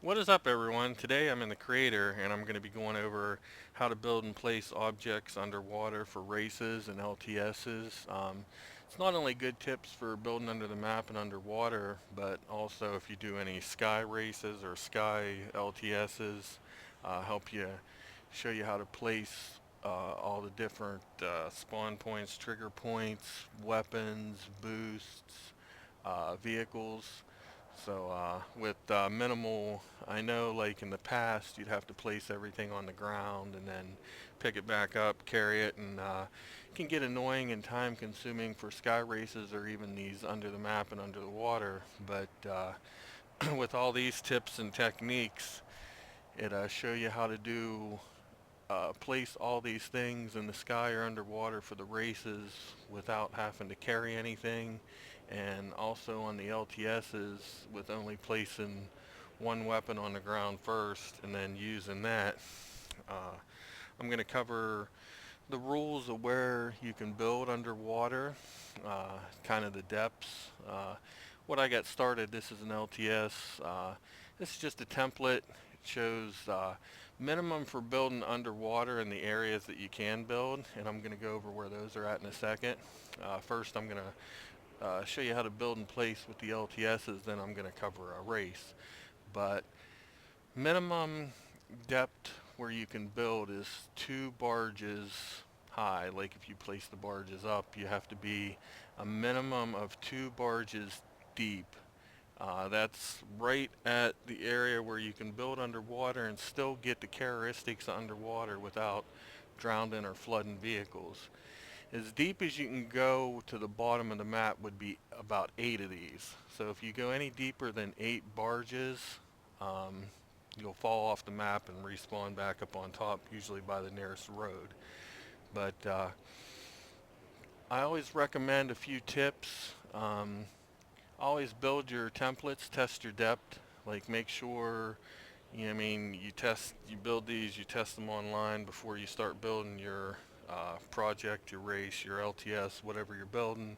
What is up, everyone? Today I'm in the Creator and I'm going to be going over how to build and place objects underwater for races and LTSs. It's not only good tips for building under the map and underwater, but also if you do any sky races or sky LTSs, help you show you how to place all the different spawn points, trigger points, weapons, boosts, vehicles. So with minimal, I know like in the past you'd have to place everything on the ground and then pick it back up, carry it, and it can get annoying and time consuming for sky races or even these under the map and under the water. But with all these tips and techniques, it show you how to do place all these things in the sky or underwater for the races without having to carry anything, and also on the LTSs with only placing one weapon on the ground first and then using that. Uh, I'm going to cover the rules of where you can build underwater, kind of the depths. What I got started, this is an LTS. This is just a template. It shows minimum for building underwater in the areas that you can build, and I'm going to go over where those are at in a second. First, I'm going to show you how to build in place with the LTSs, then I'm going to cover a race. But minimum depth where you can build is 2 barges high. Like if you place the barges up, you have to be a minimum of 2 barges deep. That's right at the area where you can build underwater and still get the characteristics underwater without drowning or flooding vehicles. As deep as you can go to the bottom of the map would be about 8 of these. So if you go any deeper than 8 barges, um, you'll fall off the map and respawn back up on top, usually by the nearest road. But I always recommend a few tips. Always build your templates, test your depth. Like make sure, you build these, you test them online before you start building your project, your race, your LTS, whatever you're building.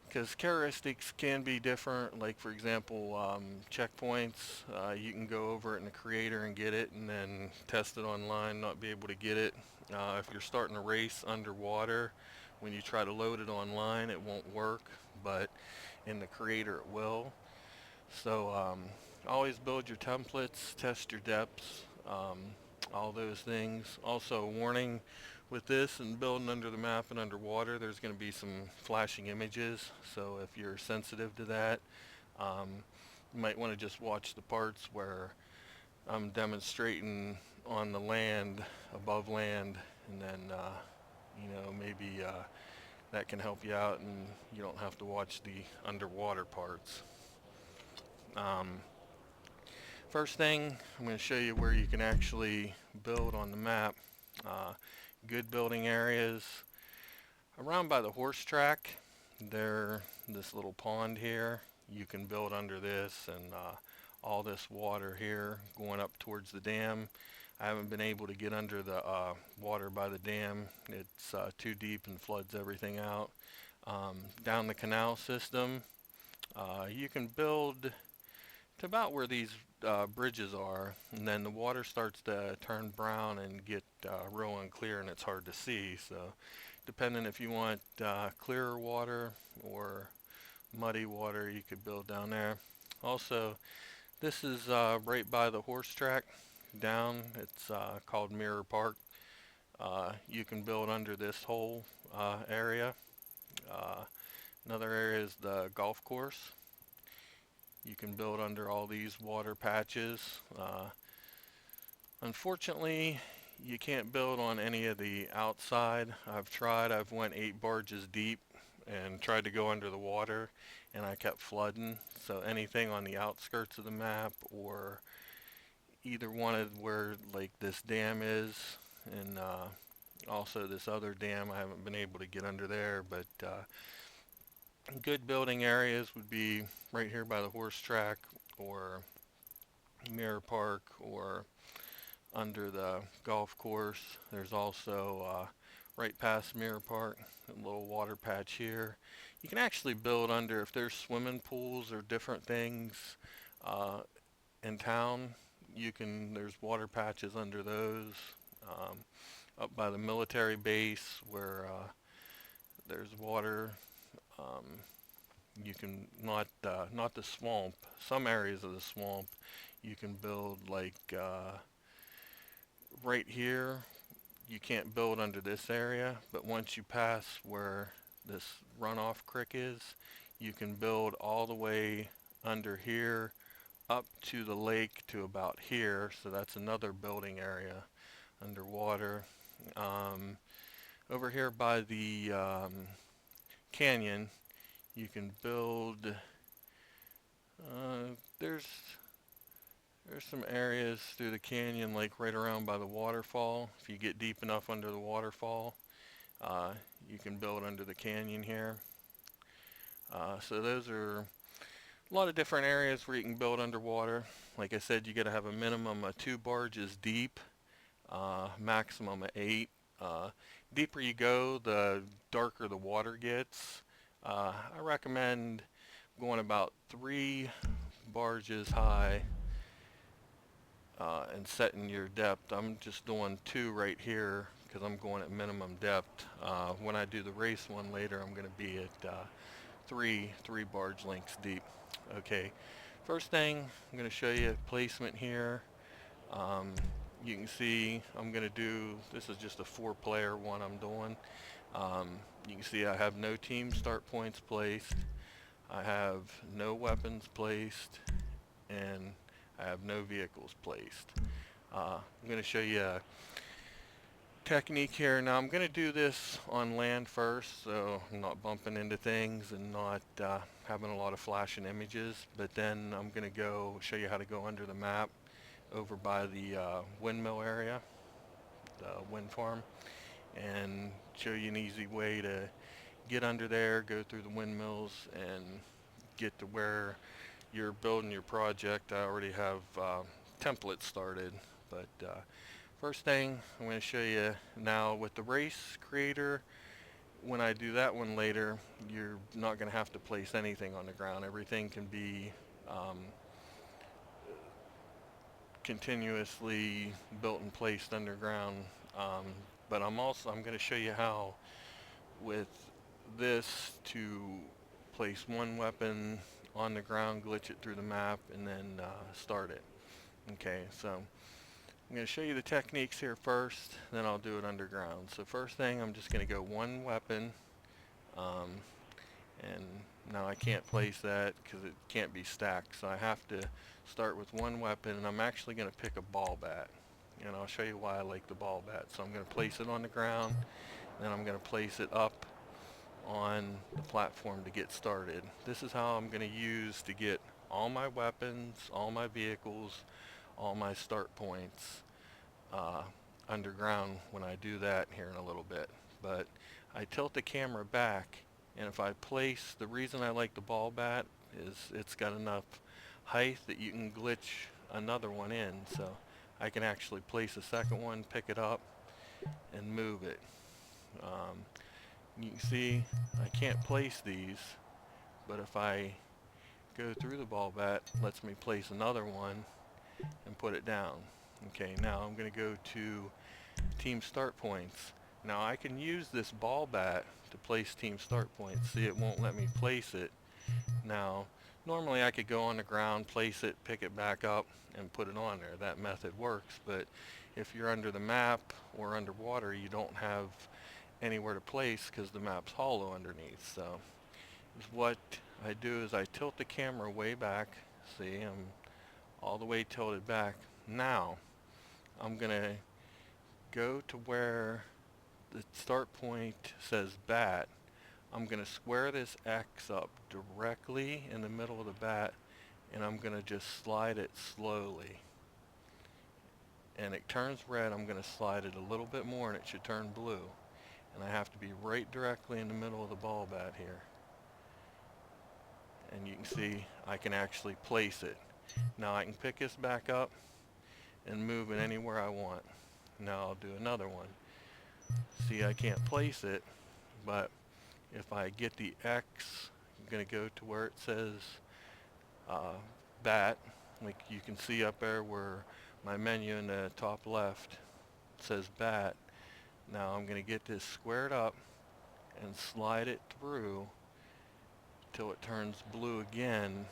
Because characteristics can be different. Like for example, checkpoints, you can go over it in the creator and get it, and then test it online, not be able to get it. If you're starting a race underwater, when you try to load it online, it won't work, but in the creator it will. So always build your templates, test your depths, all those things. Also, warning with this and building under the map and underwater, there's going to be some flashing images. So if you're sensitive to that, um, you might want to just watch the parts where I'm demonstrating on the land, above land, and then maybe that can help you out, and you don't have to watch the underwater parts. Um, First thing, I'm going to show you where you can actually build on the map. Uh, Good building areas around by the horse track. There, this little pond here. You can build under this, and all this water here going up towards the dam. I haven't been able to get under the water by the dam. It's too deep and floods everything out. Down the canal system, you can build to about where these bridges are, and then the water starts to turn brown and get real unclear, and it's hard to see. So, depending if you want clearer water or muddy water, you could build down there. Also, this is right by the horse track down. It's called Mirror Park. You can build under this whole area. Uh, Another area is the golf course. You can build under all these water patches. Unfortunately, you can't build on any of the outside. I've tried. I've went 8 barges deep and tried to go under the water, and I kept flooding. So anything on the outskirts of the map or either one of where like this dam is, and also this other dam, I haven't been able to get under there. But good building areas would be right here by the horse track or Mirror Park or under the golf course. There's also right past Mirror Park, a little water patch here. You can actually build under if there's swimming pools or different things. Uh, in town, there's water patches under those. Um, Up by the military base where there's water. Um, you can not the swamp. Some areas of the swamp, you can build like right here. You can't build under this area, but once you pass where this runoff creek is, you can build all the way under here up to the lake to about here. So that's another building area underwater. Um, Over here by the canyon, you can build. Uh, there's there's some areas through the canyon, like right around by the waterfall. If you get deep enough under the waterfall, uh, you can build under the canyon here. So those are a lot of different areas where you can build underwater. Like I said, you got to have a minimum of 2 barges deep, maximum of 8. Uh, Deeper you go, the darker the water gets. I recommend going about 3 barges high and setting your depth. I'm just doing 2 right here because I'm going at minimum depth. When I do the race one later, I'm going to be at three barge lengths deep. Okay, first thing I'm going to show you placement here. Um, you can see I'm going to do, this is just a 4-player one I'm doing. Um, you can see I have no team start points placed. I have no weapons placed, and I have no vehicles placed. I'm going to show you a technique here. Now I'm going to do this on land first, so I'm not bumping into things and not having a lot of flashing images, but then I'm going to go show you how to go under the map over by the windmill area, the wind farm, and show you an easy way to get under there, go through the windmills, and get to where you're building your project. I already have templates started, but first thing I'm going to show you now with the race creator. When I do that one later, you're not going to have to place anything on the ground. Everything can be continuously built and placed underground. Um, but I'm going to show you how with this to place one weapon on the ground, glitch it through the map, and then start it. Okay, so I'm going to show you the techniques here first, then I'll do it underground. So first thing, I'm just going to go one weapon, um, and now I can't place that because it can't be stacked, so I have to start with one weapon, and I'm actually going to pick a ball bat, and I'll show you why I like the ball bat. So I'm going to place it on the ground, then I'm going to place it up on the platform to get started. This is how I'm going to use to get all my weapons, all my vehicles, all my start points uh, underground when I do that here in a little bit. But I tilt the camera back, and if I place, the reason I like the ball bat is it's got enough height that you can glitch another one in. So I can actually place a second one, pick it up, and move it. You can see I can't place these, but if I go through the ball bat, it lets me place another one and put it down. Okay, now I'm going to go to team start points. Now I can use this ball bat to place team start points. See, it won't let me place it. Now, normally I could go on the ground, place it, pick it back up, and put it on there. That method works, but if you're under the map or underwater, you don't have anywhere to place because the map's hollow underneath. So what I do is I tilt the camera way back. See, I'm all the way tilted back. Now I'm gonna go to where the start point says bat. I'm gonna square this X up directly in the middle of the bat, and I'm gonna just slide it slowly. And it turns red, I'm gonna slide it a little bit more and it should turn blue. And I have to be right directly in the middle of the ball bat here. And you can see I can actually place it. Now I can pick this back up and move it anywhere I want. Now I'll do another one. See, I can't place it, but if I get the X, I'm going to go to where it says bat. Like you can see up there where my menu in the top left says bat. Now I'm going to get this squared up and slide it through till it turns blue again.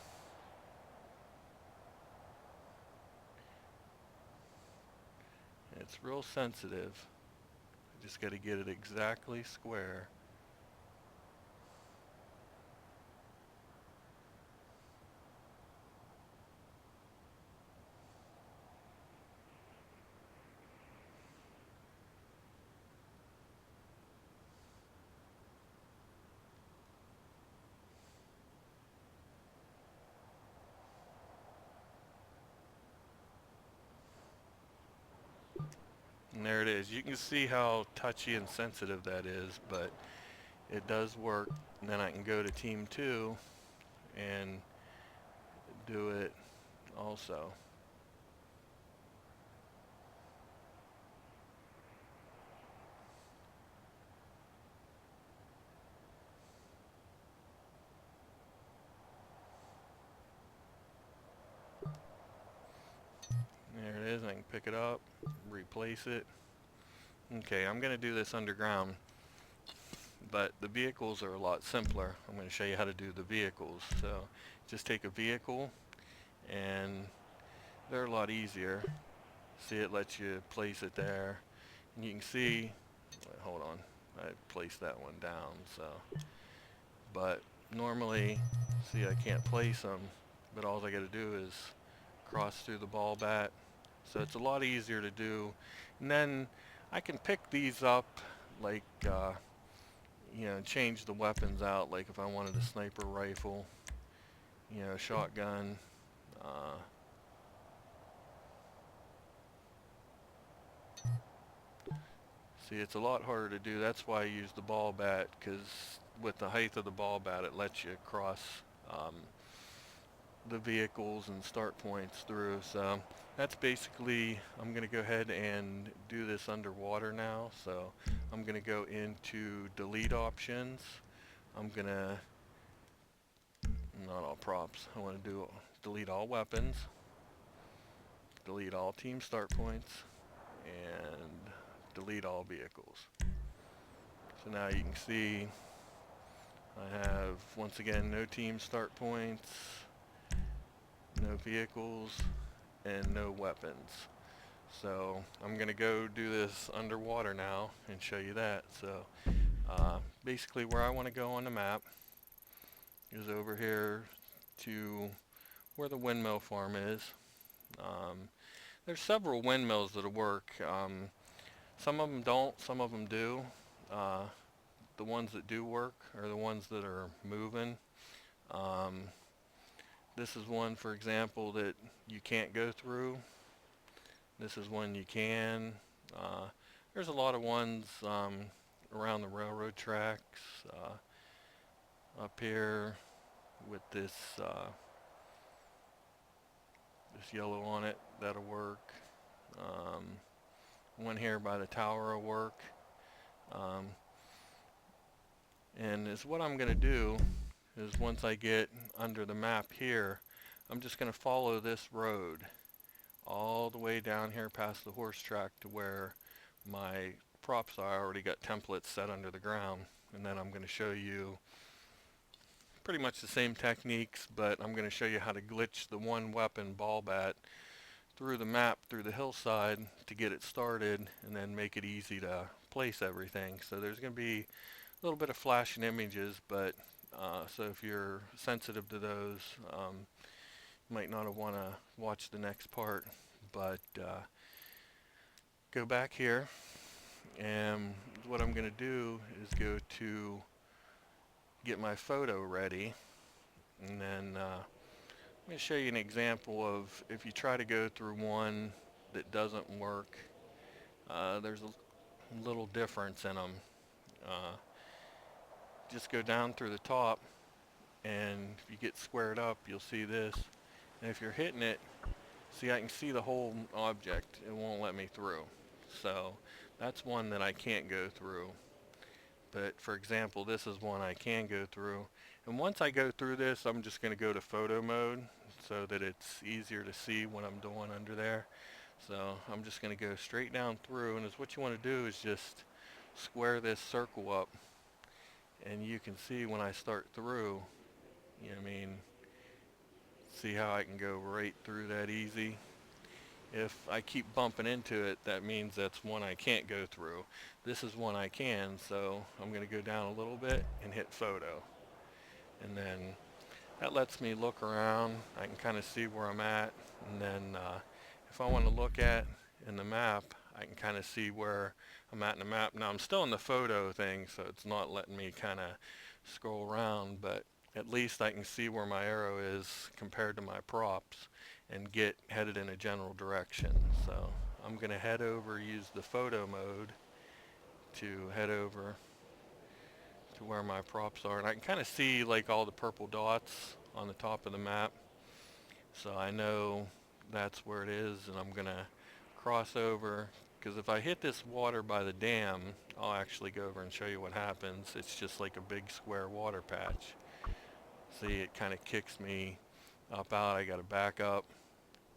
It's real sensitive. I just got to get it exactly square. And there it is. You can see how touchy and sensitive that is, but it does work. And then I can go to team 2 and do it also. There it is. I can pick it up, replace it. Okay, I'm going to do this underground, but the vehicles are a lot simpler. I'm going to show you how to do the vehicles. So just take a vehicle, and they're a lot easier. See, it lets you place it there. And you can see, hold on, I placed that one down. So, but normally, see, I can't place them, but all I got to do is cross through the ball bat. So it's a lot easier to do. And then I can pick these up, like, change the weapons out. Like if I wanted a sniper rifle, shotgun. Uh, See, it's a lot harder to do. That's why I use the ball bat, because with the height of the ball bat, it lets you cross um, the vehicles and start points through. So that's basically, I'm going to go ahead and do this underwater now. So I'm going to go into delete options. I'm going to, not all props, I want to do delete all weapons, delete all team start points, and delete all vehicles. So now you can see I have, once again, no team start points, no vehicles, and no weapons. So I'm going to go do this underwater now and show you that. So basically where I want to go on the map is over here to where the windmill farm is. There's several windmills that'll work. Some of them don't, some of them do. The ones that do work are the ones that are moving. This is one, for example, that you can't go through. This is one you can. There's a lot of ones around the railroad tracks, up here with this this yellow on it, that'll work. One here by the tower will work. And is what I'm going to do is once I get under the map here, I'm just going to follow this road all the way down here past the horse track to where my props are. I already got templates set under the ground, and then I'm going to show you pretty much the same techniques, but I'm going to show you how to glitch the one weapon ball bat through the map, through the hillside to get it started, and then make it easy to place everything. So there's going to be a little bit of flashing images, but so if you're sensitive to those, you might not want to watch the next part. But go back here, and what I'm going to do is go to get my photo ready, and then I'm going to show you an example of if you try to go through one that doesn't work. There's a little difference in them. Just go down through the top, and if you get squared up, you'll see this. And if you're hitting it, see, I can see the whole object. It won't let me through. So that's one that I can't go through. But for example, this is one I can go through. And once I go through this, I'm just going to go to photo mode. so that it's easier to see what I'm doing under there. So I'm just going to go straight down through, and what you want to do is just square this circle up, and you can see when I start through, you know what I mean, see how I can go right through that easy. If I keep bumping into it, that means that's one I can't go through. This is one I can, so I'm going to go down a little bit and hit photo. And then that lets me look around. I can kind of see where I'm at. And then if I want to look at in the map, I can kind of see where I'm at in the map. Now I'm still in the photo thing, so it's not letting me kind of scroll around, but at least I can see where my arrow is compared to my props and get headed in a general direction. So I'm going to head over, use the photo mode to head over to where my props are, and I can kind of see like all the purple dots on the top of the map, so I know that's where it is. And I'm going to cross over, because if I hit this water by the dam, I'll actually go over and show you what happens. It's just like a big square water patch. See, it kind of kicks me up out. I got to back up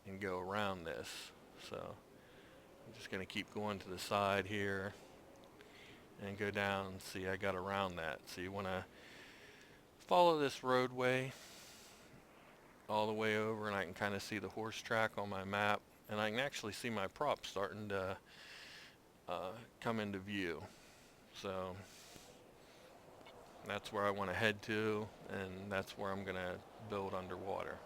and go around this. So I'm just going to keep going to the side here and go down and see I got around that. So you want to follow this roadway all the way over, and I can kind of see the horse track on my map, and I can actually see my prop starting to come into view. So that's where I want to head to, and that's where I'm going to build underwater.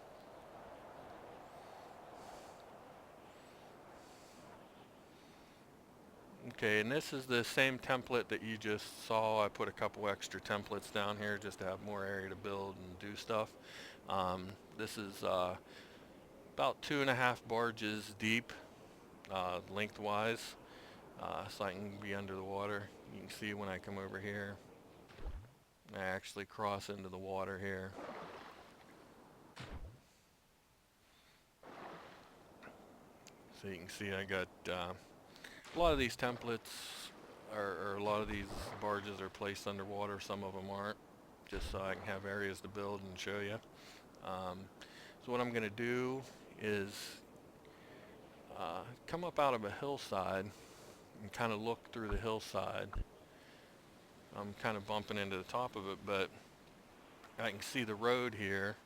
Okay, and this is the same template that you just saw. I put a couple extra templates down here just to have more area to build and do stuff. This is about 2.5 barges deep, lengthwise, so I can be under the water. You can see when I come over here, I actually cross into the water here. So you can see I got a lot of these templates, or a lot of these barges are placed underwater. Some of them aren't, just so I can have areas to build and show you. So what I'm going to do is come up out of a hillside and kind of look through the hillside. I'm kind of bumping into the top of it, but I can see the road here,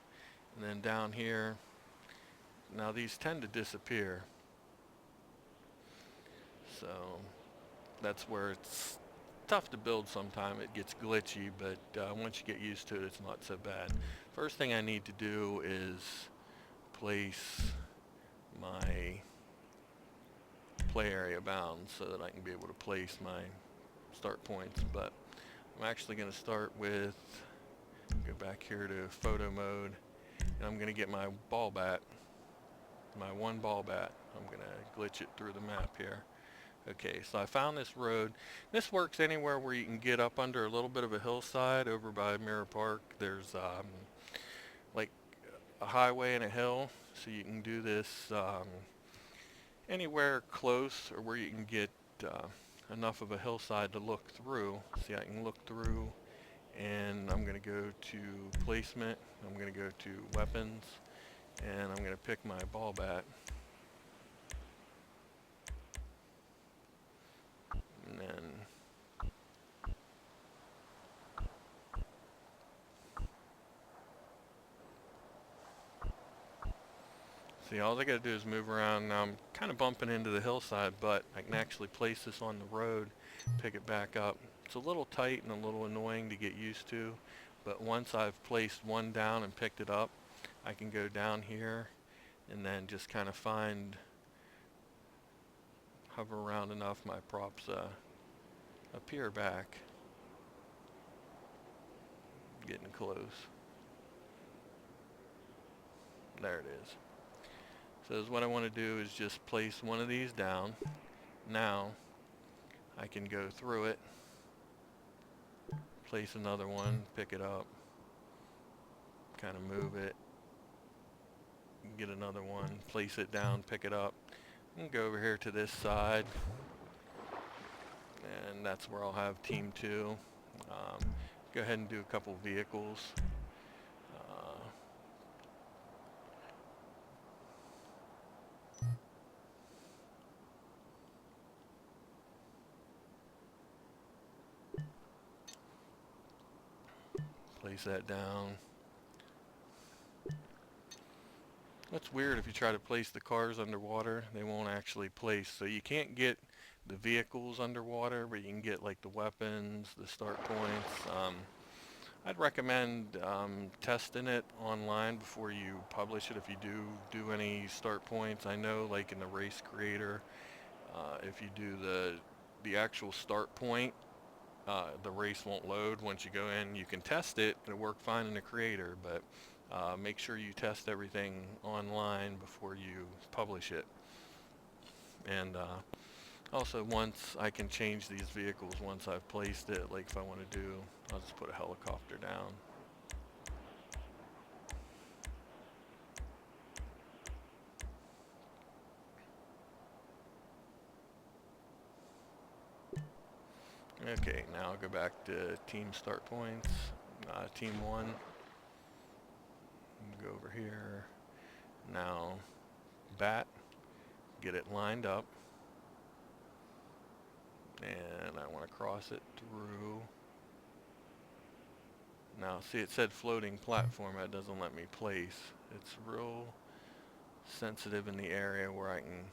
and then down here. Now these tend to disappear, so that's where it's tough to build sometime. It gets glitchy, but once you get used to it, it's not so bad. First thing I need to do is place my play area bounds so that I can be able to place my start points. But I'm actually going to start with, go back here to photo mode, and I'm going to get my ball bat, my one ball bat. I'm going to glitch it through the map here. Okay, so I found this road. This works anywhere where you can get up under a little bit of a hillside. Over by Mirror Park, there's like a highway and a hill, so you can do this anywhere close, or where you can get enough of a hillside to look through. See, I can look through, and I'm going to go to placement. I'm going to go to weapons, and I'm going to pick my ball bat. And then see, all I got to do is move around. Now I'm kind of bumping into the hillside, but I can actually place this on the road, pick it back up. It's a little tight and a little annoying to get used to, but once I've placed one down and picked it up, I can go down here and then just kind of hover around enough, my props appear back. Getting close. There it is. So what I want to do is just place one of these down. Now I can go through it, place another one, pick it up, kind of move it, get another one, place it down, pick it up, and go over here to this side, and that's where I'll have team 2. Go ahead and do a couple vehicles. place that down. That's weird, if you try to place the cars underwater, they won't actually place. So you can't get the vehicles underwater, but you can get like the weapons, the start points. I'd recommend testing it online before you publish it if you do any start points. I know like in the race creator, if you do the actual start point, the race won't load once you go in. You can test it, it'll work fine in the creator, but make sure you test everything online before you publish it. And also, once I can change these vehicles once I've placed it, like if I want to do, I'll just put a helicopter down. Okay, now I'll go back to team start points, team one, go over here, now bat, get it lined up, and I want to cross it through. Now see, it said floating platform, that doesn't let me place. It's real sensitive in the area where I can,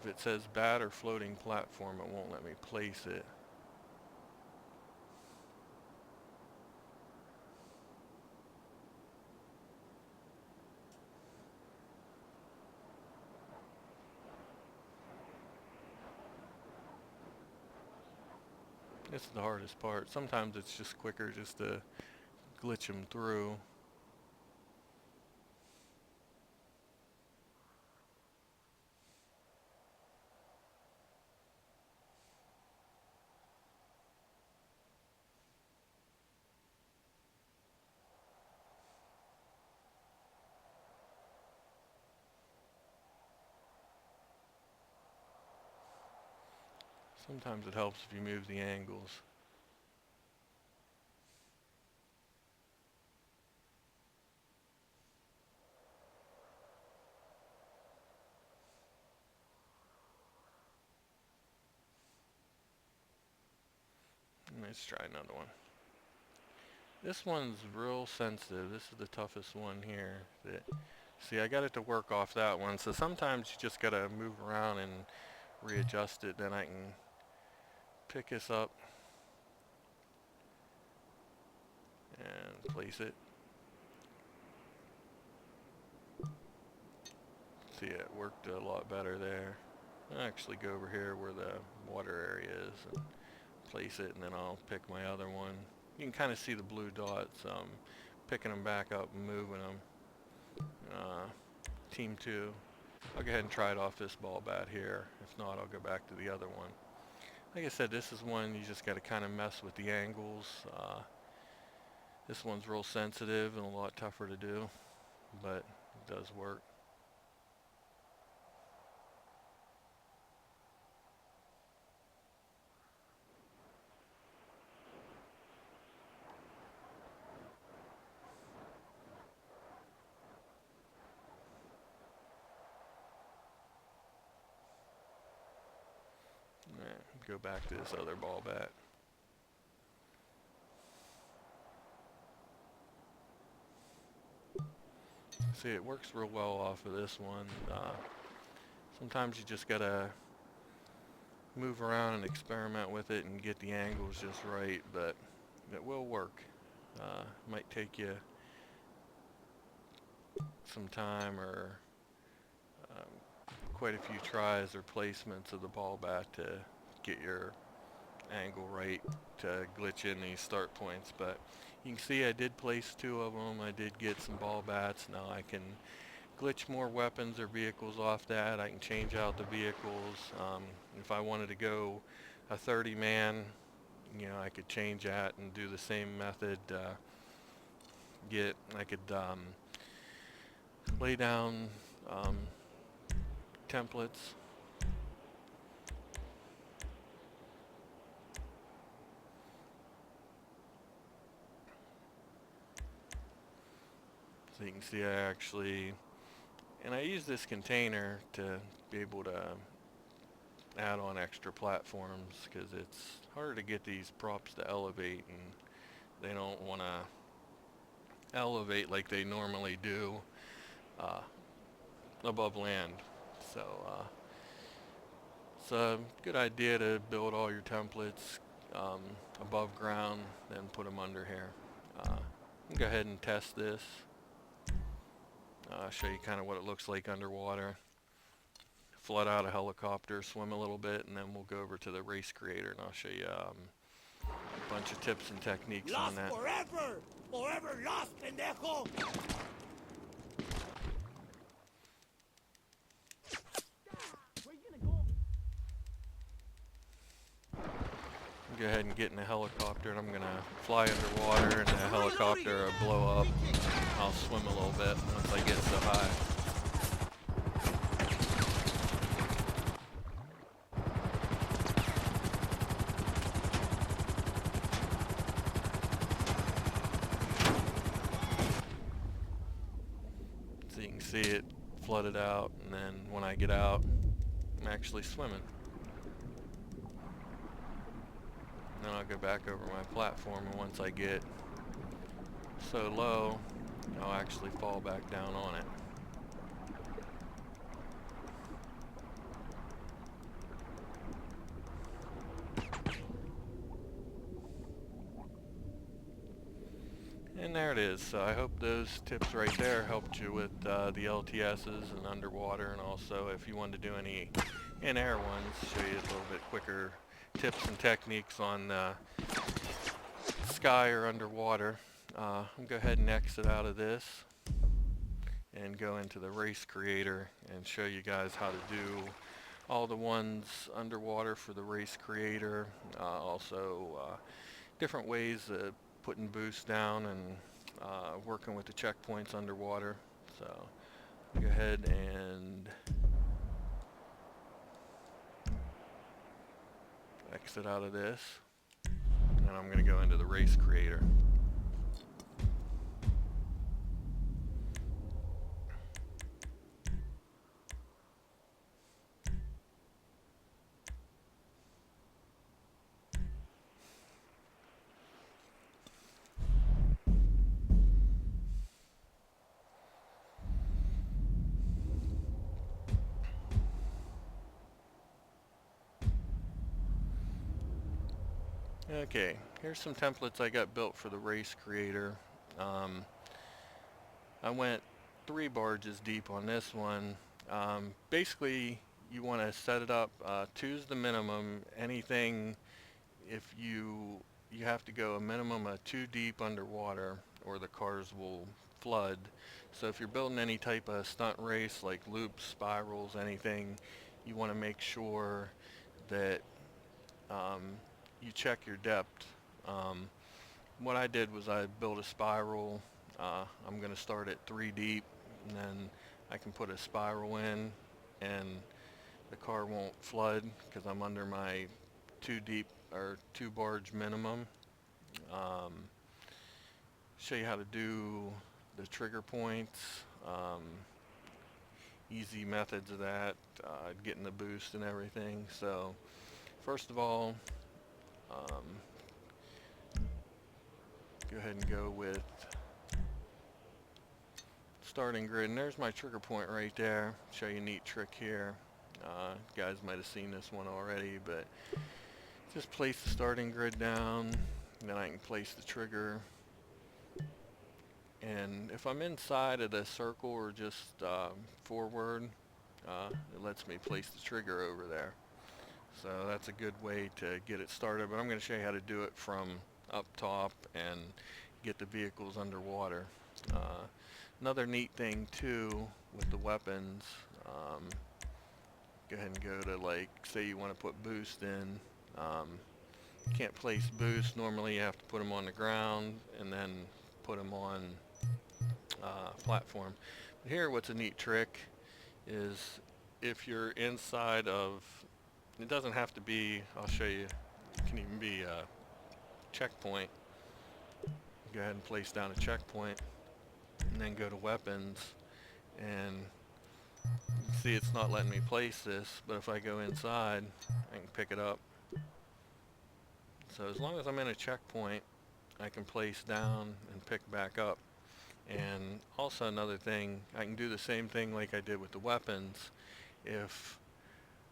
if it says bat or floating platform, it won't let me place it. This is the hardest part. Sometimes it's just quicker just to glitch them through. Sometimes it helps if you move the angles. Let's try another one. This one's real sensitive. This is the toughest one here. See, I got it to work off that one. So sometimes you just gotta move around and readjust it. Then I can pick this up and place it. See, it worked a lot better there. I'll actually go over here where the water area is and place it, and then I'll pick my other one. You can kind of see the blue dots. Picking them back up and moving them. Team 2. I'll go ahead and try it off this ball bat here. If not, I'll go back to the other one. Like I said, this is one you just got to kind of mess with the angles. This one's real sensitive and a lot tougher to do, but it does work. Go back to this other ball bat. See, it works real well off of this one. Sometimes you just gotta move around and experiment with it and get the angles just right, but it will work. Might take you some time or quite a few tries or placements of the ball bat to get your angle right to glitch in these start points, but you can see I did place 2 of them. I did get some ball bats. Now I can glitch more weapons or vehicles off that. I can change out the vehicles. If I wanted to go a 30-man, you know, I could change that and do the same method. I could lay down templates. So you can see I actually, and I use this container to be able to add on extra platforms because it's hard to get these props to elevate, and they don't want to elevate like they normally do uh, above land. So it's a good idea to build all your templates um, above ground, then put them under here. Go ahead and test this. Show you kind of what it looks like underwater. Flood out a helicopter, swim a little bit, and then we'll go over to the race creator and I'll show you a bunch of tips and techniques Lost on that. forever! Forever lost, pendejo! Go ahead and get in the helicopter, and I'm going to fly underwater, and the helicopter will blow up. I'll swim a little bit once I get so high. So you can see it flooded out, and then when I get out, I'm actually swimming. Then I'll go back over my platform, and once I get so low, I'll actually fall back down on it. And there it is. So I hope those tips right there helped you with the LTSs and underwater, and also if you wanted to do any in-air ones, show you a little bit quicker tips and techniques on sky or underwater. I'm going to go ahead and exit out of this and go into the race creator and show you guys how to do all the ones underwater for the race creator. Also different ways of putting boost down and working with the checkpoints underwater. So go ahead and exit out of this, and then I'm going to go into the race creator. Okay, here's some templates I got built for the race creator. I went 3 barges deep on this one. Basically, you want to set it up, 2's the minimum. Anything, if you have to go a minimum of 2 deep underwater or the cars will flood. So if you're building any type of stunt race like loops, spirals, anything, you want to make sure that you check your depth. What I did was I built a spiral. I'm going to start at 3 deep, and then I can put a spiral in and the car won't flood because I'm under my 2 deep or 2 barge minimum. Show you how to do the trigger points, easy methods of that, getting the boost and everything. So first of all, go ahead and go with starting grid, and there's my trigger point right there. Show you a neat trick here. You guys might have seen this one already, but just place the starting grid down, and then I can place the trigger. And if I'm inside of the circle or just forward, it lets me place the trigger over there. So that's a good way to get it started, but I'm going to show you how to do it from up top and get the vehicles underwater. Another neat thing too with the weapons, go ahead and go to, like, say you want to put boost in. You can't place boost. Normally you have to put them on the ground and then put them on platform. But here what's a neat trick is if you're inside of, it doesn't have to be, I'll show you, it can even be a checkpoint. Go ahead and place down a checkpoint and then go to weapons and See, it's not letting me place this, but if I go inside, I can pick it up. So as long as I'm in a checkpoint, I can place down and pick back up. And also another thing, I can do the same thing like I did with the weapons. If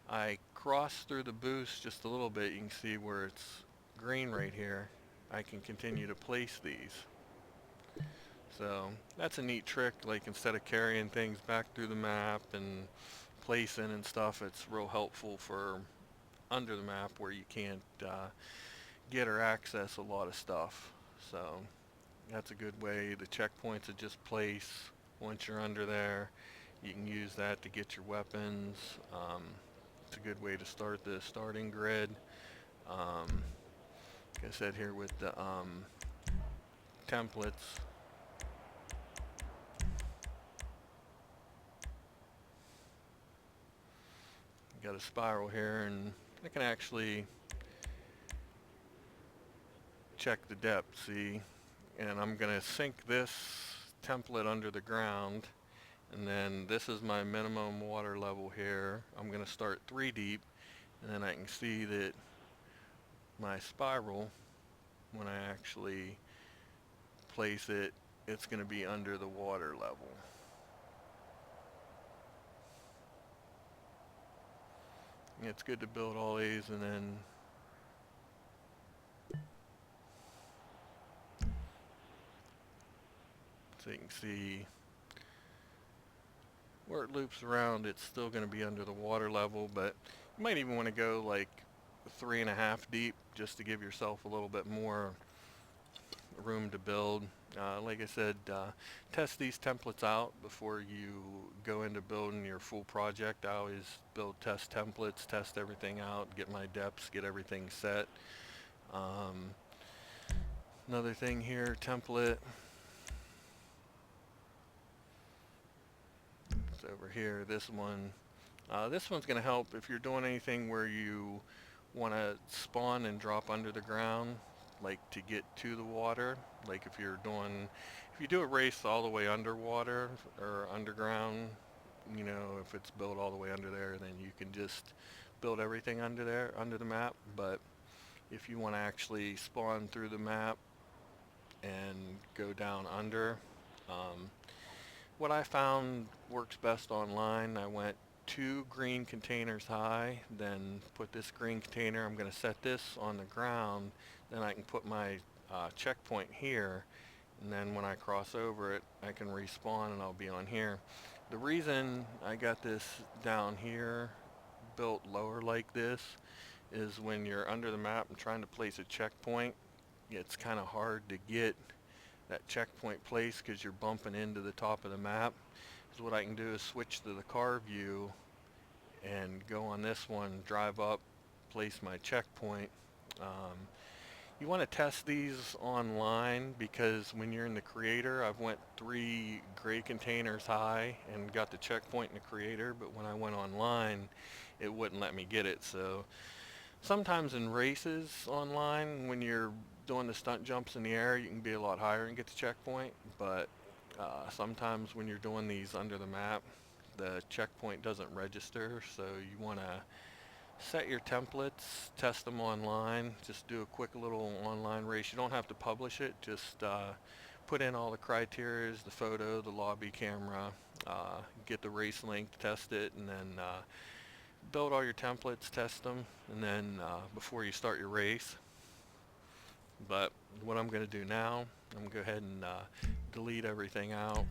I cross through the boost just a little bit, you can see where it's green right here. I can continue to place these. So that's a neat trick, like instead of carrying things back through the map and placing and stuff, it's real helpful for under the map where you can't get or access a lot of stuff. So that's a good way. The checkpoints are just place. Once you're under there, you can use that to get your weapons. It's a good way to start the starting grid. Like I said here with the templates, got a spiral here, and I can actually check the depth, see, and I'm going to sink this template under the ground, and then this is my minimum water level here. I'm going to start 3 deep, and then I can see that my spiral, when I actually place it, it's going to be under the water level. It's good to build all these and then so you can see where it loops around, it's still going to be under the water level, but you might even want to go like 3.5 deep just to give yourself a little bit more room to build. Like I said, test these templates out before you go into building your full project. I always build test templates, test everything out, get my depths, get everything set. Another thing here, template. It's over here, this one. This one's going to help if you're doing anything where you want to spawn and drop under the ground, like to get to the water. Like if you do a race all the way underwater or underground, you know, if it's built all the way under there, then you can just build everything under there, under the map. But if you want to actually spawn through the map and go down under, what I found works best online, I went 2 green containers high, then put this green container, I'm going to set this on the ground, then I can put my checkpoint here, and then when I cross over it, I can respawn and I'll be on here. The reason I got this down here, built lower like this, is when you're under the map and trying to place a checkpoint, it's kind of hard to get that checkpoint place because you're bumping into the top of the map. So what I can do is switch to the car view and go on this one, drive up, place my checkpoint. You want to test these online because when you're in the creator, I've went 3 gray containers high and got the checkpoint in the creator, but when I went online, it wouldn't let me get it. So sometimes in races online, when you're doing the stunt jumps in the air, you can be a lot higher and get the checkpoint, but sometimes when you're doing these under the map, the checkpoint doesn't register, so you want to set your templates, test them online, just do a quick little online race. You don't have to publish it, just put in all the criteria, the photo, the lobby camera, get the race link, test it, and then build all your templates, test them, and then before you start your race. But what I'm going to do now, I'm going to go ahead and delete everything out.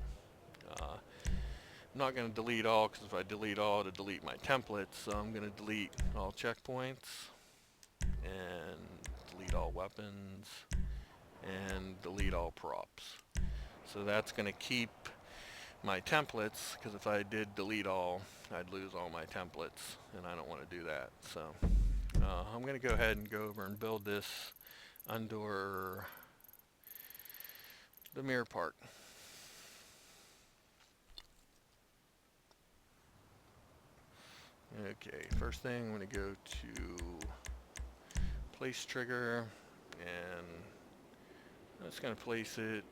I'm not going to delete all because if I delete all, it'll delete my templates. So I'm going to delete all checkpoints and delete all weapons and delete all props. So that's going to keep my templates, because if I did delete all, I'd lose all my templates, and I don't want to do that. So I'm going to go ahead and go over and build this under the mirror park. Okay, first thing I'm going to go to place trigger, and I'm just going to place it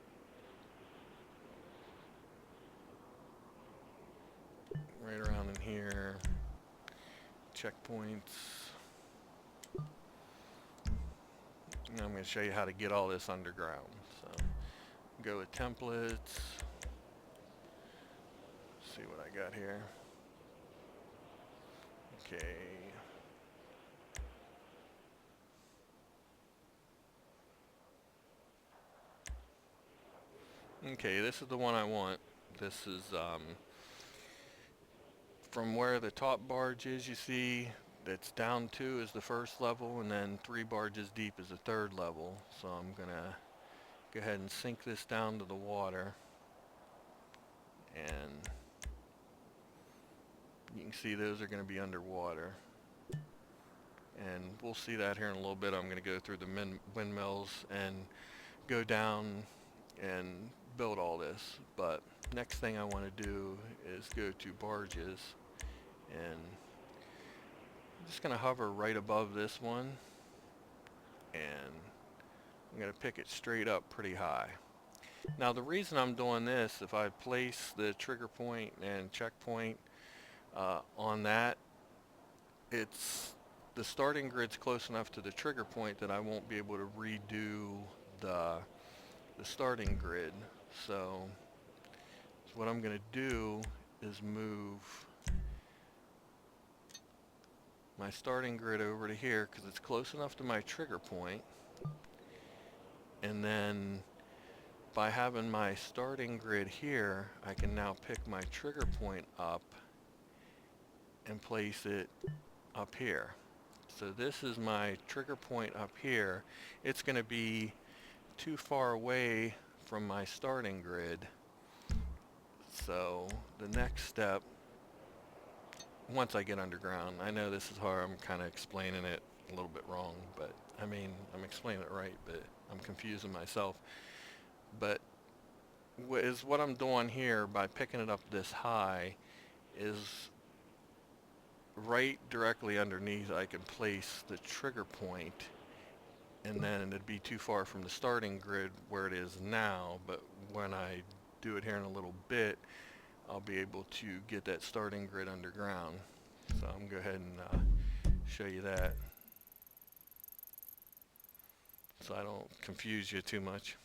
right around in here. Checkpoints. And I'm going to show you how to get all this underground. So go with templates. See what I got here. Okay. Okay, this is the one I want. This is from where the top barge is, you see, that's down 2 is the first level, and then 3 barges deep is the third level. So I'm gonna go ahead and sink this down to the water, and you can see those are going to be underwater. And we'll see that here in a little bit. I'm going to go through the windmills and go down and build all this. But next thing I want to do is go to barges, and I'm just going to hover right above this one, and I'm going to pick it straight up pretty high. Now the reason I'm doing this, if I place the trigger point and checkpoint on that, it's the starting grid's close enough to the trigger point that I won't be able to redo the starting grid. So what I'm going to do is move my starting grid over to here because it's close enough to my trigger point. And then by having my starting grid here, I can now pick my trigger point up and place it up here. So this is my trigger point up here. It's going to be too far away from my starting grid. So the next step, once I get underground, I know this is hard, I'm kind of explaining it a little bit wrong, but I mean, I'm explaining it right, but I'm confusing myself. But what I'm doing here by picking it up this high is right directly underneath I can place the trigger point, and then it'd be too far from the starting grid where it is now, but when I do it here in a little bit, I'll be able to get that starting grid underground. So I'm going to go ahead and show you that so I don't confuse you too much.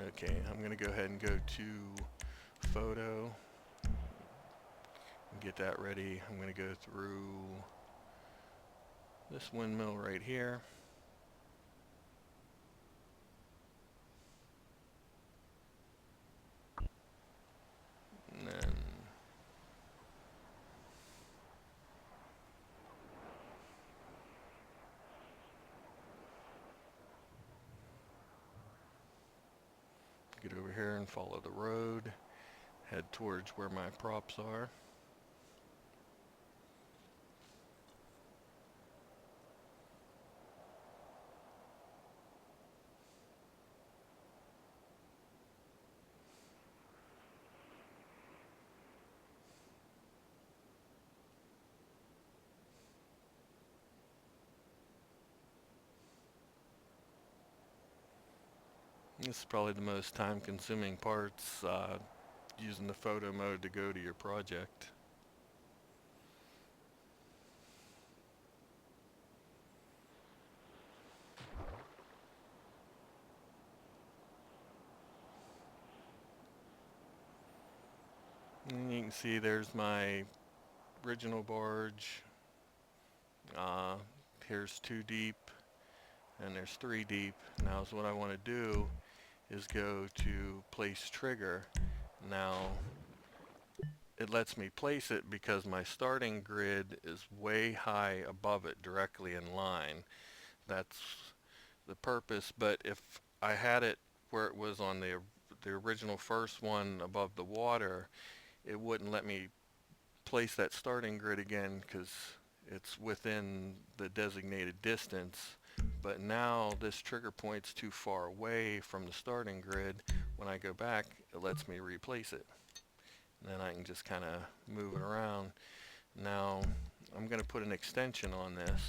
Okay, I'm going to go ahead and go to photo and get that ready. I'm going to go through this windmill right here. And then get over here and follow the road, head towards where my props are. This is probably the most time-consuming parts, using the photo mode to go to your project. And you can see there's my original barge. Here's 2 deep, and there's 3 deep. Now, so what I want to do is go to place trigger. Now, it lets me place it because my starting grid is way high above it, directly in line. That's the purpose, but if I had it where it was on the original first one above the water, it wouldn't let me place that starting grid again because it's within the designated distance. But now this trigger point's too far away from the starting grid. When I go back, it lets me replace it. And then I can just kind of move it around. Now I'm going to put an extension on this.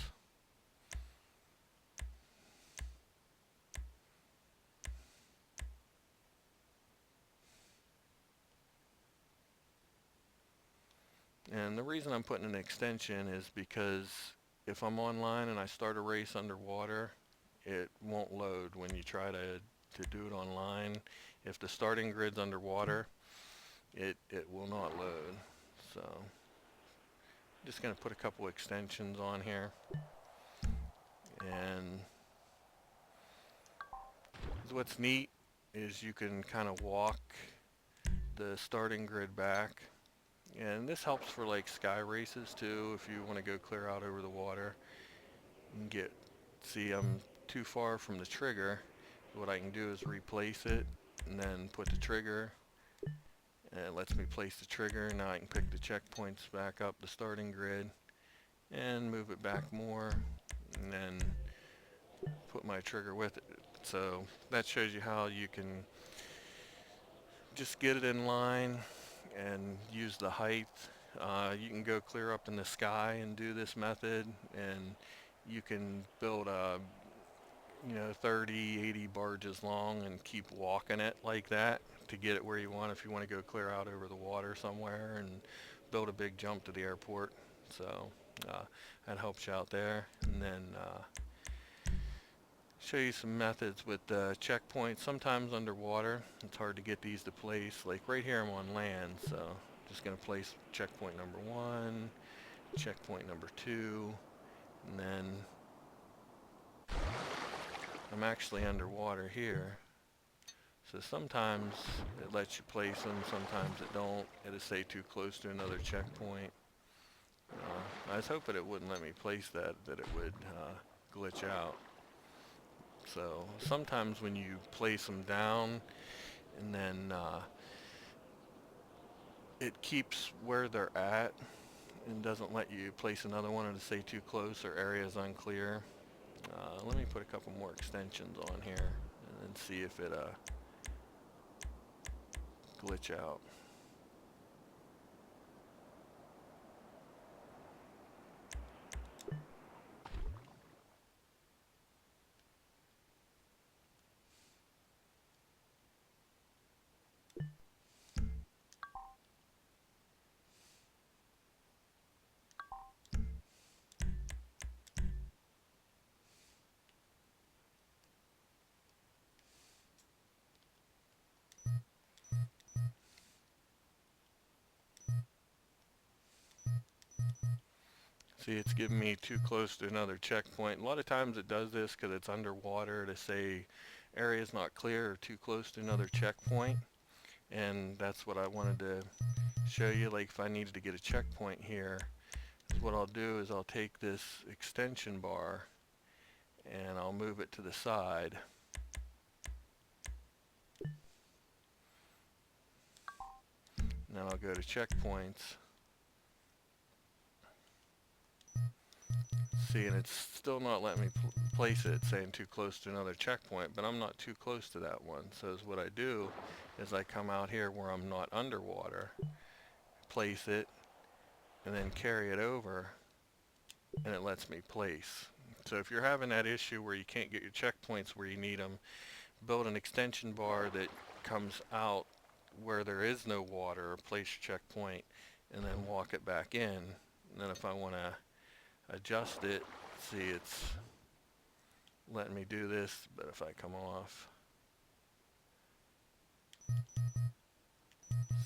And the reason I'm putting an extension is because if I'm online and I start a race underwater, it won't load when you try to do it online. If the starting grid's underwater, it will not load. So I'm just going to put a couple extensions on here. And what's neat is you can kind of walk the starting grid back. And this helps for like sky races too, if you want to go clear out over the water and see I'm too far from the trigger. What I can do is replace it and then put the trigger, and it lets me place the trigger. Now I can pick the checkpoints back up the starting grid and move it back more, and then put my trigger with it. So that shows you how you can just get it in line and use the height. You can go clear up in the sky and do this method, and you can build a 30, 80 barges long and keep walking it like that to get it where you want if you want to go clear out over the water somewhere and build a big jump to the airport. So that helps you out there. And then show you some methods with checkpoints. Sometimes underwater it's hard to get these to place. Like right here I'm on land, so I'm just going to place checkpoint number 1, checkpoint number 2, and then I'm actually underwater here. So sometimes it lets you place them, sometimes it don't. It'll say too close to another checkpoint. I was hoping it wouldn't let me place that it would glitch out. So sometimes when you place them down and then it keeps where they're at and doesn't let you place another one, it'll say too close or area is unclear. Let me put a couple more extensions on here and then see if it glitch out. See, it's giving me too close to another checkpoint. A lot of times it does this because it's underwater to say area's not clear or too close to another checkpoint. And that's what I wanted to show you. Like if I needed to get a checkpoint here, what I'll do is I'll take this extension bar and I'll move it to the side. And then I'll go to checkpoints. See, and it's still not letting me place it, saying too close to another checkpoint, but I'm not too close to that one. So what I do is I come out here where I'm not underwater, place it, and then carry it over, and it lets me place. So if you're having that issue where you can't get your checkpoints where you need them, build an extension bar that comes out where there is no water, or place your checkpoint, and then walk it back in. And then if I want to adjust it, see, it's letting me do this, but if I come off,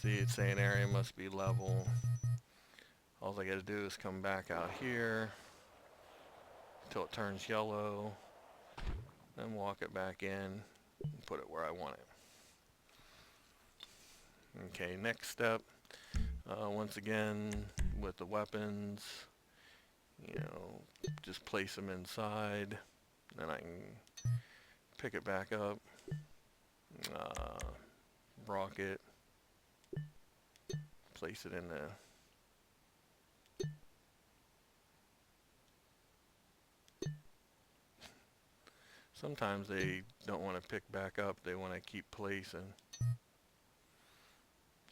see, it's saying area must be level. All I got to do is come back out here until it turns yellow, then walk it back in and put it where I want it. Okay, next step, once again with the weapons, just place them inside, then I can pick it back up, rocket, place it in the sometimes they don't want to pick back up, they want to keep placing.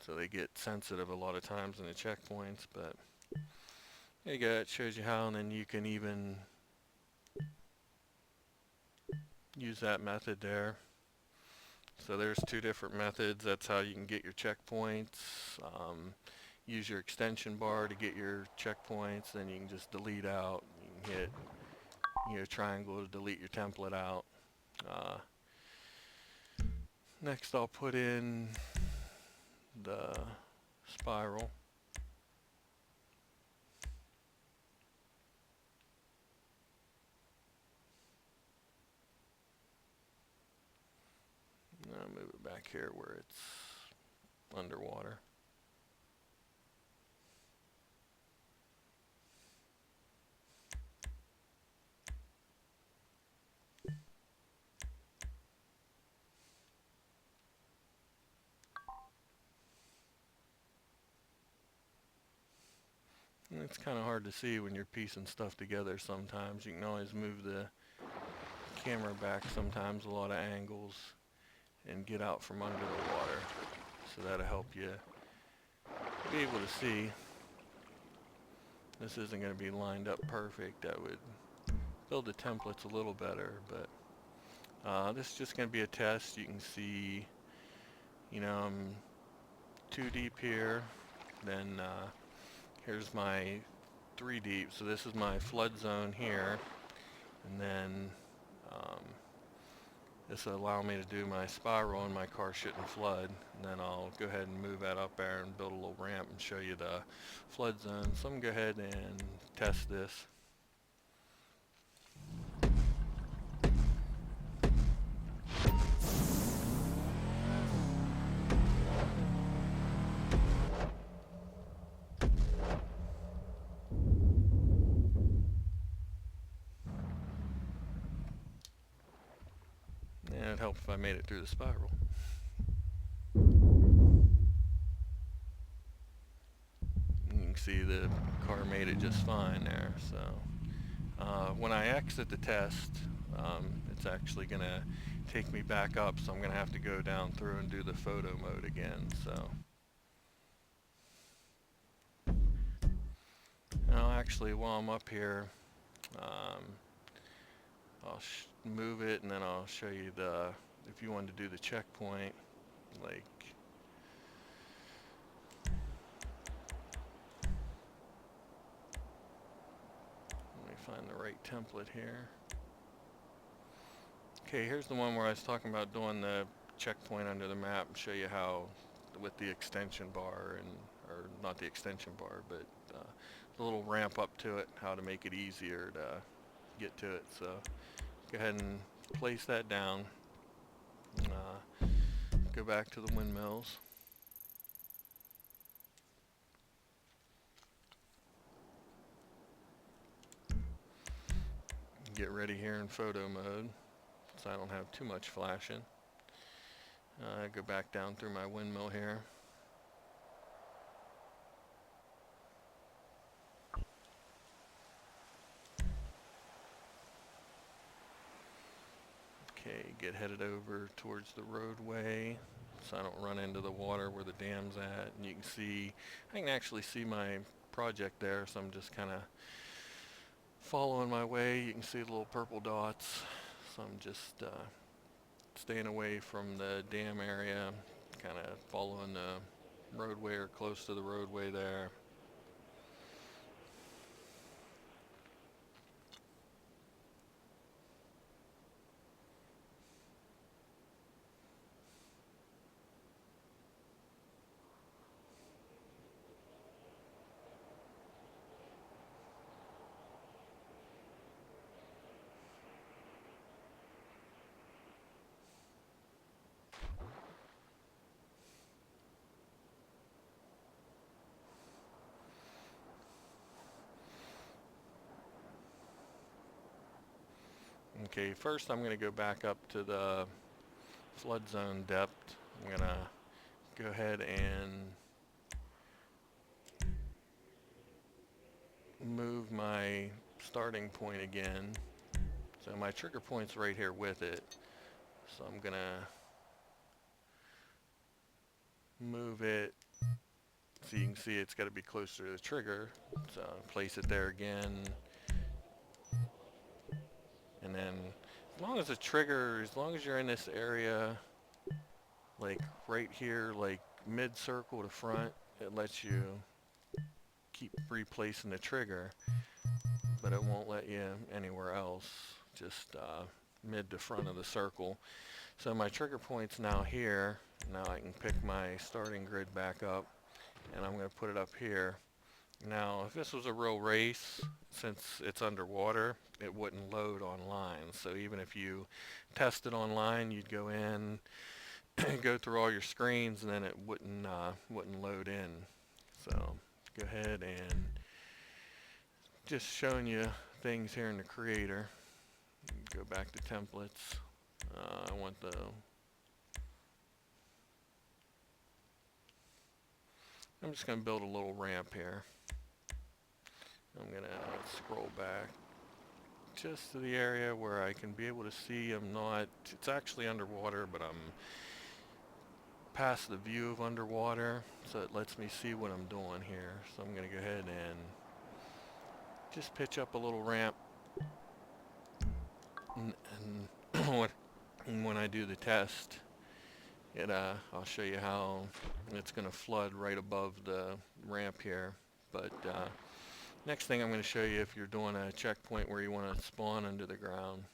So they get sensitive a lot of times in the checkpoints, but there you go, it shows you how, and then you can even use that method there. So there's two different methods. That's how you can get your checkpoints. use your extension bar to get your checkpoints. Then you can just delete out. You can hit, triangle to delete your template out. Uh, Next I'll put in the spiral. I'll move it back here where it's underwater. And it's kind of hard to see when you're piecing stuff together sometimes. You can always move the camera back sometimes, a lot of angles, and get out from under the water. So that'll help you be able to see. This isn't going to be lined up perfect. I would build the templates a little better, but this is just going to be a test. You can see, I'm too deep here. Then here's my 3 deep. So this is my flood zone here. And then this will allow me to do my spiral and my car shouldn't flood. And then I'll go ahead and move that up there and build a little ramp and show you the flood zone. So I'm going to go ahead and test this. And it'd help if I made it through the spiral. You can see the car made it just fine there. So when I exit the test, it's actually going to take me back up, so I'm going to have to go down through and do the photo mode again. So now actually while I'm up here, I'll move it, and then I'll show you if you wanted to do the checkpoint, like, let me find the right template here. Okay, here's the one where I was talking about doing the checkpoint under the map, and show you how with the extension bar, or not the extension bar, but the little ramp up to it, how to make it easier to get to it. So go ahead and place that down. Go back to the windmills. Get ready here in photo mode, so I don't have too much flashing. Go back down through my windmill here. Okay, get headed over towards the roadway so I don't run into the water where the dam's at. And you can see, I can actually see my project there, so I'm just kind of following my way. You can see the little purple dots, so I'm just staying away from the dam area, kind of following the roadway or close to the roadway there. Okay, first I'm going to go back up to the flood zone depth. I'm going to go ahead and move my starting point again. So my trigger point's right here with it. So I'm going to move it so you can see it's got to be closer to the trigger. So place it there again. And then as long as you're in this area, like right here, like mid-circle to front, it lets you keep replacing the trigger, but it won't let you anywhere else, just mid to front of the circle. So my trigger point's now here. Now I can pick my starting grid back up, and I'm going to put it up here. Now, if this was a real race, since it's underwater, it wouldn't load online. So even if you test it online, you'd go in, go through all your screens, and then it wouldn't load in. So go ahead and just showing you things here in the creator. Go back to templates. I want the I'm just going to build a little ramp here. I'm going to scroll back just to the area where I can be able to see it's actually underwater, but I'm past the view of underwater, so it lets me see what I'm doing here. So I'm going to go ahead and just pitch up a little ramp, and when I do the test, I'll show you how it's going to flood right above the ramp here. But next thing I'm going to show you, if you're doing a checkpoint where you want to spawn under the ground,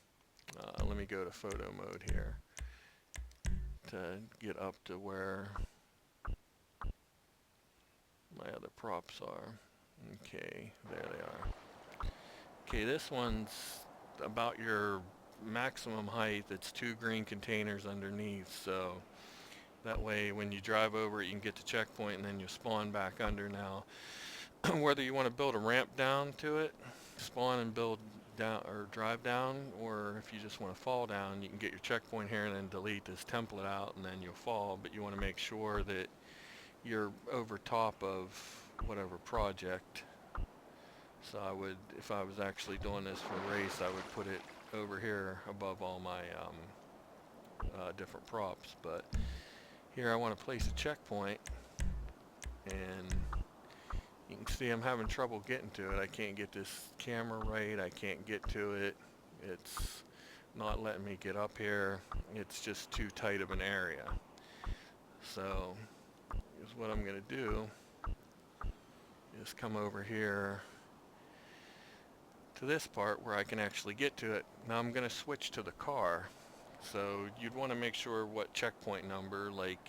let me go to photo mode here to get up to where my other props are. Okay, there they are. Okay, this one's about your maximum height. It's 2 green containers underneath, so that way when you drive over it, you can get to checkpoint and then you spawn back under. Now whether you want to build a ramp down to it, spawn and build down, or drive down, or if you just want to fall down, you can get your checkpoint here and then delete this template out and then you'll fall. But you want to make sure that you're over top of whatever project. So I would, if I was actually doing this for a race, I would put it over here above all my different props. But here I want to place a checkpoint, and you can see I'm having trouble getting to it. I can't get this camera right. I can't get to it. It's not letting me get up here. It's just too tight of an area. So here's what I'm going to do, is come over here to this part where I can actually get to it. Now I'm going to switch to the car. So you'd want to make sure what checkpoint number, like,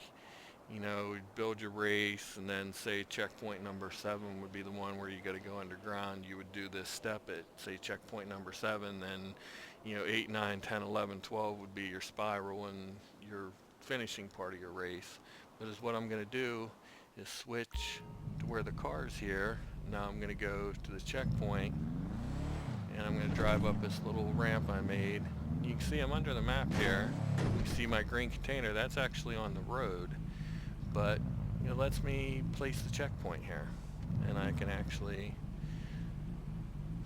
you know, build your race, and then say checkpoint number 7 would be the one where you got to go underground. You would do this step at, say, checkpoint number 7, then, you know, 8, 9, 10, 11, 12 would be your spiral and your finishing part of your race. But is what I'm going to do is switch to where the car's here. Now I'm going to go to the checkpoint, and I'm going to drive up this little ramp I made. You can see I'm under the map here. You see my green container, that's actually on the road. But it lets me place the checkpoint here, and I can actually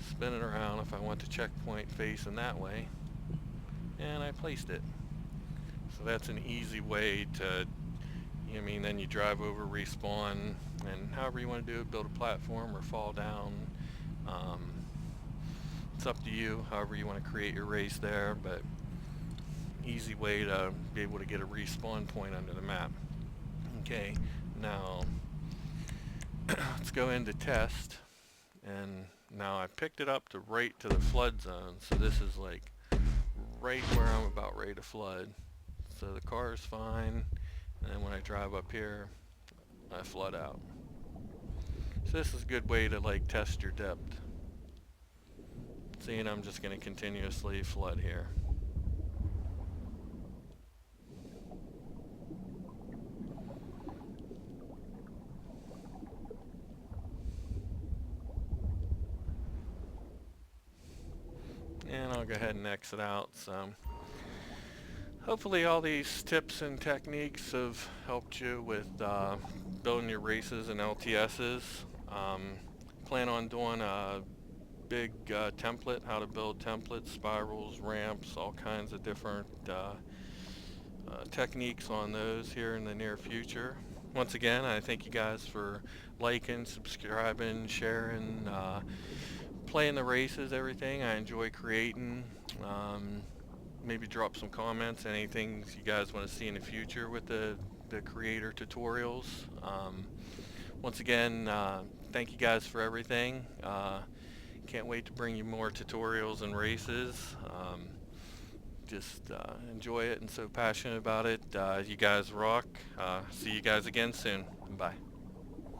spin it around if I want the checkpoint facing that way, and I placed it. So that's an easy way to, I mean, then you drive over, respawn, and however you want to do it, build a platform or fall down. It's up to you, however you want to create your race there, but easy way to be able to get a respawn point under the map. Okay, now let's go into test, and now I picked it up to right to the flood zone, so this is like right where I'm about ready to flood. So the car is fine, and then when I drive up here, I flood out. So this is a good way to like test your depth. Seeing I'm just going to continuously flood here. And I'll go ahead and exit out. So hopefully all these tips and techniques have helped you with building your races and LTSs. Plan on doing a big template, how to build templates, spirals, ramps, all kinds of different techniques on those here in the near future. Once again, I thank you guys for liking, subscribing, sharing, playing the races, everything. I enjoy creating. Maybe drop some comments, anything you guys want to see in the future with the creator tutorials. once again, thank you guys for everything. Can't wait to bring you more tutorials and races. Just enjoy it and so passionate about it. You guys rock. See you guys again soon. Bye.